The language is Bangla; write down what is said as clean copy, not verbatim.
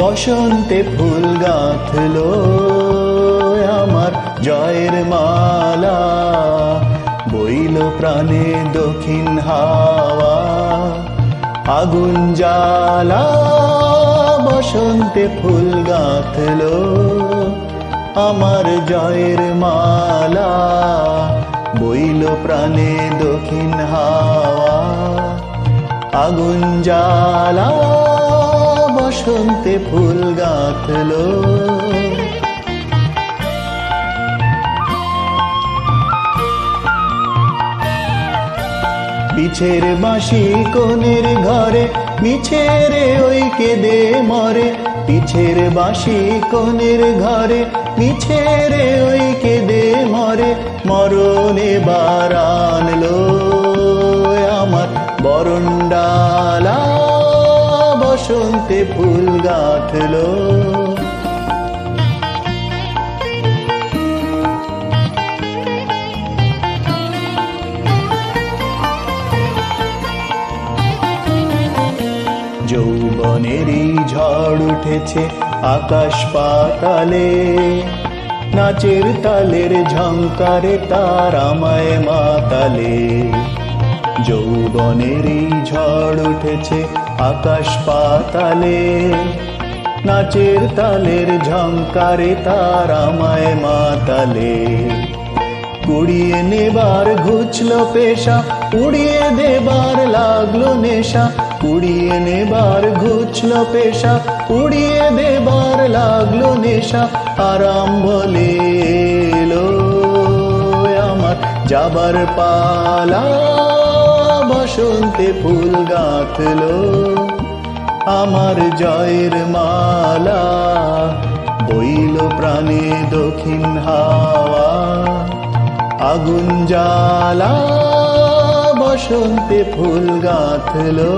বসন্তে ফুল গাঁথলো আমার জয়ের মালা, বইল প্রাণে দক্ষিণ হাওয়া, আগুন জ্বালা বসন্তে ফুল গাঁথলো আমার জয়ের মালা, বইল প্রাণে দক্ষিণ হাওয়া, আগুন জ্বালা বসন্তে ফুল গাঁথলো। পিছের বাঁশি কোনের ঘরে মিছে রে ওই কেঁদে মরে, পিছের বাঁশি কোনের ঘরে মিছে রে ওই কেঁদে মরে, মরণ এবার আনলো আমার বরণডালা, বসন্তে ফুল গাঁথলো। যৌবনেরই ঝড় উঠেছে আকাশ পাতালে, নাচের তালের ঝংকারে তার আমায় মাতালে। যৌবনেরই ঝড় উঠেছে আকাশ পাতালে, নাচের তালের ঝংকারে তার আমায় মাতালে। কুড়িয়ে নেবার ঘুচলো পেশা, উড়িয়ে দেবার লাগলো নেশা, কুড়িয়ে নেবার ঘুচলো পেশা, উড়িয়ে দেবার লাগলো নেশা, আরাম বলে এলো আমার যাবার পালা, বসন্তে ফুল গাঁথলো আমার জয়ের মালা, বইল প্রাণে দক্ষিণ হাওয়া, আগুন জ্বালা বসন্তে ফুল গাঁথলো।